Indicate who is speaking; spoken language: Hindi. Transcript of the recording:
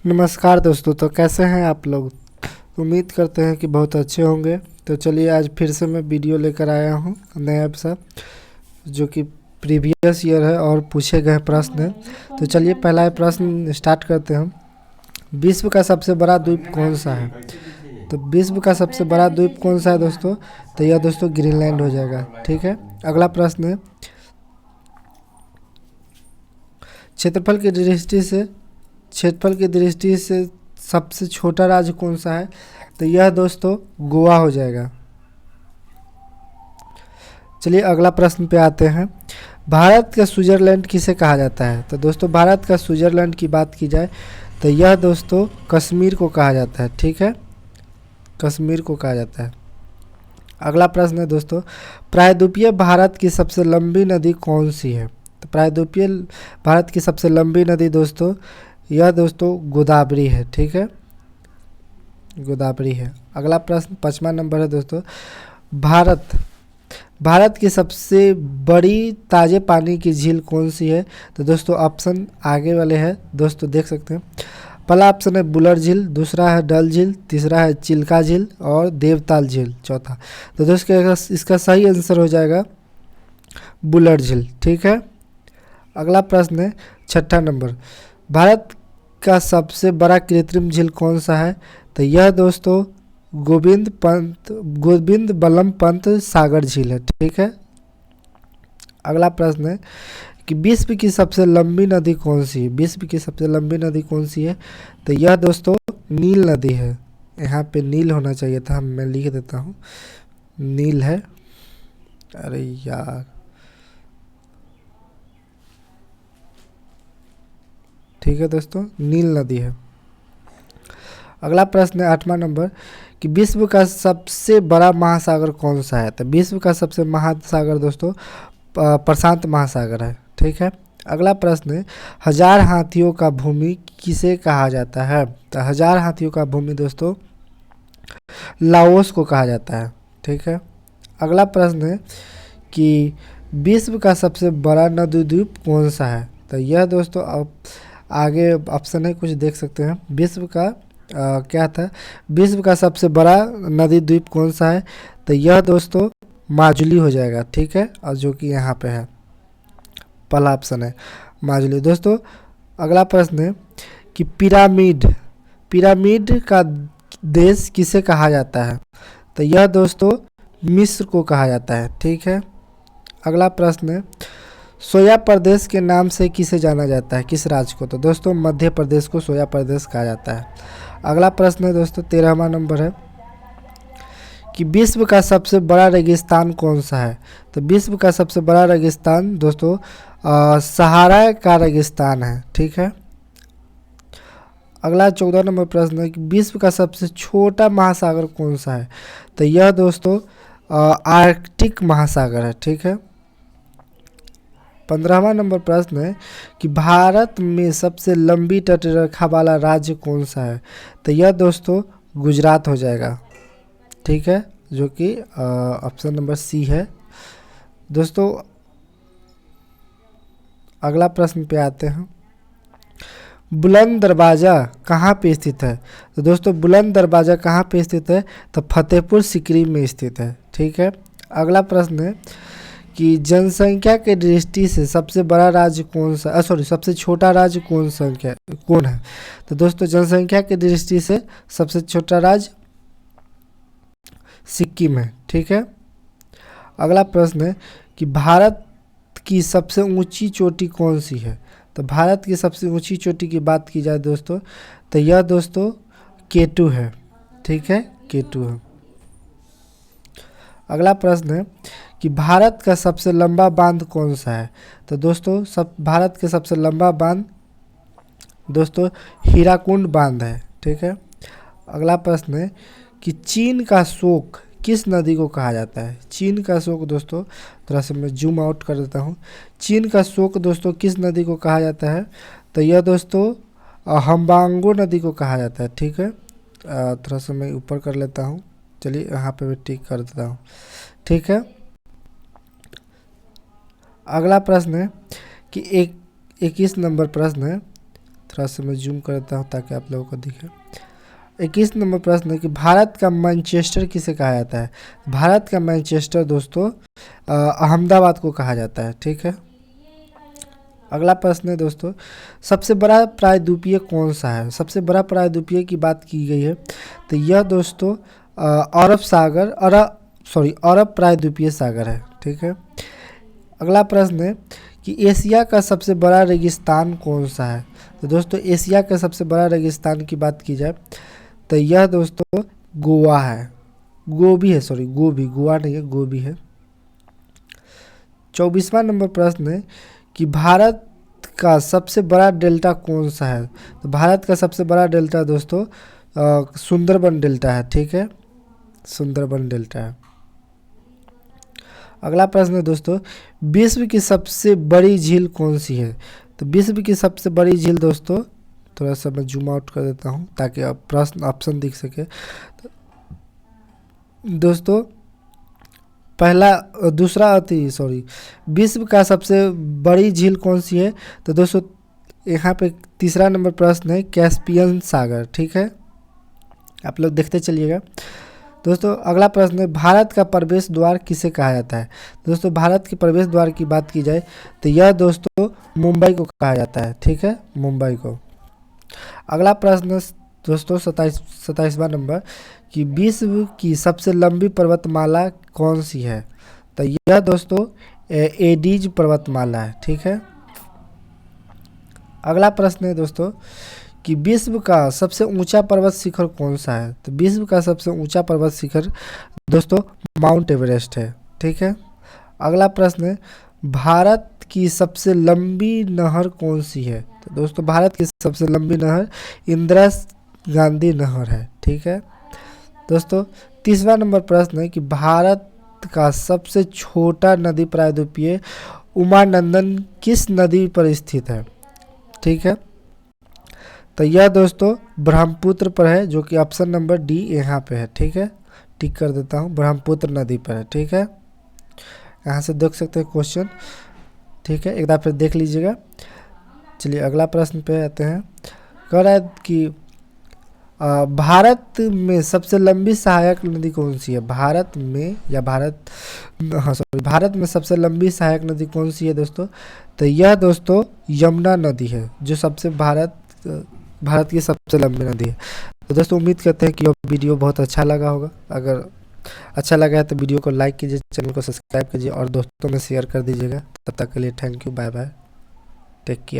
Speaker 1: नमस्कार दोस्तों। तो कैसे हैं आप लोग? उम्मीद करते हैं कि बहुत अच्छे होंगे। तो चलिए आज फिर से मैं वीडियो लेकर आया हूं नया सा, जो कि प्रीवियस ईयर है और पूछे गए प्रश्न हैं। तो चलिए पहला प्रश्न स्टार्ट करते हैं। विश्व का सबसे बड़ा द्वीप कौन सा है? तो विश्व का सबसे बड़ा द्वीप कौन सा है दोस्तों? तो यह दोस्तों ग्रीनलैंड हो जाएगा। ठीक है। अगला प्रश्न है, क्षेत्रफल की दृष्टि से सबसे छोटा राज्य कौन सा है? तो यह दोस्तों गोवा हो जाएगा। चलिए अगला प्रश्न पे आते हैं। भारत का स्विट्जरलैंड किसे कहा जाता है? तो दोस्तों भारत का स्विट्जरलैंड की बात की जाए तो यह दोस्तों कश्मीर को कहा जाता है। ठीक है, कश्मीर को कहा जाता है। अगला प्रश्न है दोस्तों, प्रायद्वीपीय भारत की सबसे लंबी नदी कौन सी है? तो प्रायद्वीपीय भारत की सबसे लंबी नदी दोस्तों यह दोस्तों गोदावरी है। ठीक है, गोदावरी है। अगला प्रश्न 5वां नंबर है दोस्तों, भारत की सबसे बड़ी ताजे पानी की झील कौन सी है? तो दोस्तों ऑप्शन आगे वाले हैं दोस्तों, देख सकते हैं। पहला ऑप्शन है बुलर झील, दूसरा है डल झील, तीसरा है चिल्का झील और देवताल झील चौथा। तो दोस्तों इसका सही आंसर हो जाएगा बुलर झील। ठीक है। अगला प्रश्न है 6ठा नंबर, भारत का सबसे बड़ा कृत्रिम झील कौन सा है? तो यह दोस्तों गोविंद बल्लभ पंत सागर झील है। ठीक है। अगला प्रश्न है कि विश्व की सबसे लंबी नदी कौन सी है? विश्व की सबसे लंबी नदी कौन सी है? तो यह दोस्तों नील नदी है। यहाँ पे नील होना चाहिए था, मैं लिख देता हूँ, नील है। अरे यार, ठीक है दोस्तों, नील नदी है। अगला प्रश्न है 8वां नंबर कि विश्व का सबसे बड़ा महासागर कौन सा है? तो विश्व का सबसे महासागर दोस्तों प्रशांत महासागर है। ठीक है। अगला प्रश्न है, हजार हाथियों का भूमि किसे कहा जाता है? तो हजार हाथियों का भूमि दोस्तों लाओस को कहा जाता है। ठीक है। अगला प्रश्न है कि विश्व का सबसे बड़ा नदी द्वीप कौन सा है? तो यह दोस्तों आगे ऑप्शन है, कुछ देख सकते हैं। विश्व का क्या था, विश्व का सबसे बड़ा नदी द्वीप कौन सा है? तो यह दोस्तों माजुली हो जाएगा। ठीक है, और जो कि यहाँ पे है, पहला ऑप्शन है माजुली दोस्तों। अगला प्रश्न है कि पिरामिड का देश किसे कहा जाता है? तो यह दोस्तों मिस्र को कहा जाता है। ठीक है। अगला प्रश्न है, सोया प्रदेश के नाम से किसे जाना जाता है, किस राज्य को? तो दोस्तों मध्य प्रदेश को सोया प्रदेश कहा जाता है। अगला प्रश्न है दोस्तों 13वां नंबर है कि विश्व का सबसे बड़ा रेगिस्तान कौन सा है? तो विश्व का सबसे बड़ा रेगिस्तान दोस्तों सहारा का रेगिस्तान है। ठीक है। अगला 14 नंबर प्रश्न है कि विश्व का सबसे छोटा महासागर कौन सा है? तो यह दोस्तों आर्कटिक महासागर है। ठीक है। 15वां नंबर प्रश्न है कि भारत में सबसे लंबी तटरेखा वाला राज्य कौन सा है? तो यह दोस्तों गुजरात हो जाएगा। ठीक है, जो कि ऑप्शन नंबर सी है दोस्तों। अगला प्रश्न पे आते हैं, बुलंद दरवाज़ा कहाँ पे स्थित है? तो दोस्तों बुलंद दरवाज़ा कहाँ पे स्थित है? तो फतेहपुर सीकरी में स्थित है। ठीक है। अगला प्रश्न है कि जनसंख्या के दृष्टि से सबसे बड़ा राज्य कौन सा, सबसे छोटा राज्य कौन है? तो दोस्तों जनसंख्या की दृष्टि से सबसे छोटा राज्य सिक्किम है। ठीक है। अगला प्रश्न है कि भारत की सबसे ऊंची चोटी कौन सी है? तो भारत की सबसे ऊंची चोटी की बात की जाए दोस्तों तो यह दोस्तों K2 है। ठीक है, K2 है। अगला प्रश्न है कि भारत का सबसे लंबा बांध कौन सा है? तो दोस्तों भारत के सबसे लंबा बांध दोस्तों हीराकुंड बांध है। ठीक है। अगला प्रश्न है कि चीन का शोक किस नदी को कहा जाता है? चीन का शोक दोस्तों, थोड़ा सा मैं जूम आउट कर देता हूँ, चीन का शोक दोस्तों किस नदी को कहा जाता है? तो यह दोस्तों हम्बांगो नदी को कहा जाता है। ठीक है, थोड़ा सा मैं ऊपर कर लेता हूँ, चलिए यहाँ पे मैं टिक कर देता हूँ। ठीक है। अगला प्रश्न है कि 21 नंबर प्रश्न है, थोड़ा सा मैं जूम कर देता हूँ ताकि आप लोगों को दिखे। 21 नंबर प्रश्न है कि भारत का मैनचेस्टर किसे कहा जाता है। भारत का मैनचेस्टर दोस्तों अहमदाबाद को कहा जाता है, ठीक है। अगला प्रश्न है दोस्तों, सबसे बड़ा प्रायद्वीपीय कौन सा है। सबसे बड़ा प्रायद्वीपीय की बात की गई है तो यह दोस्तों अरब प्रायद्वीपीय सागर है, ठीक है। अगला प्रश्न है कि एशिया का सबसे बड़ा रेगिस्तान कौन सा है। तो दोस्तों एशिया का सबसे बड़ा रेगिस्तान की बात की जाए तो यह दोस्तों गोवा है, गोबी है, गोवा नहीं है, गोबी है। 24वां नंबर प्रश्न है कि भारत का सबसे बड़ा डेल्टा कौन सा है। तो भारत का सबसे बड़ा डेल्टा दोस्तों सुंदरबन डेल्टा है, ठीक है, सुंदरबन डेल्टा है। अगला प्रश्न है दोस्तों, विश्व की सबसे बड़ी झील कौन सी है। तो विश्व की सबसे बड़ी झील दोस्तों, थोड़ा सा मैं जूम आउट कर देता हूँ ताकि आप प्रश्न ऑप्शन दिख सके। तो दोस्तों विश्व का सबसे बड़ी झील कौन सी है। तो दोस्तों यहाँ पे तीसरा नंबर प्रश्न है कैस्पियन सागर, ठीक है, आप लोग देखते चलिएगा। दोस्तों अगला प्रश्न है भारत का प्रवेश द्वार किसे कहा जाता है। दोस्तों भारत के प्रवेश द्वार की बात की जाए तो यह दोस्तों मुंबई को कहा जाता है, ठीक है, मुंबई को। अगला प्रश्न दोस्तों 27वां नंबर कि विश्व की सबसे लंबी पर्वतमाला कौन सी है। तो यह दोस्तों एडीज पर्वतमाला है, ठीक है। अगला प्रश्न है दोस्तों कि विश्व का सबसे ऊंचा पर्वत शिखर कौन सा है। तो विश्व का सबसे ऊंचा पर्वत शिखर दोस्तों माउंट एवरेस्ट है, ठीक है। अगला प्रश्न है भारत की सबसे लंबी नहर कौन सी है। तो दोस्तों भारत की सबसे लंबी नहर इंदिरा गांधी नहर है, ठीक है। दोस्तों 30वां नंबर प्रश्न है कि भारत का सबसे छोटा नदी प्रायद्वीपीय उमानंदन किस नदी पर स्थित है, ठीक है। तो यह दोस्तों ब्रह्मपुत्र पर है, जो कि ऑप्शन नंबर डी यहाँ पे है, ठीक है, टिक कर देता हूँ, ब्रह्मपुत्र नदी पर है, ठीक है। यहाँ से देख सकते हैं क्वेश्चन, ठीक है, एक बार फिर देख लीजिएगा। चलिए अगला प्रश्न पे आते हैं। कह रहा है कि भारत में सबसे लंबी सहायक नदी कौन सी है। भारत में सबसे लंबी सहायक नदी कौन सी है दोस्तों। तो यह दोस्तों यमुना नदी है, जो सबसे भारत की सबसे लंबी नदी है। तो दोस्तों उम्मीद करते हैं कि यह वीडियो बहुत अच्छा लगा होगा। अगर अच्छा लगा है तो वीडियो को लाइक कीजिए, चैनल को सब्सक्राइब कीजिए और दोस्तों में शेयर कर दीजिएगा। तब तक के लिए thank you, bye bye, take care.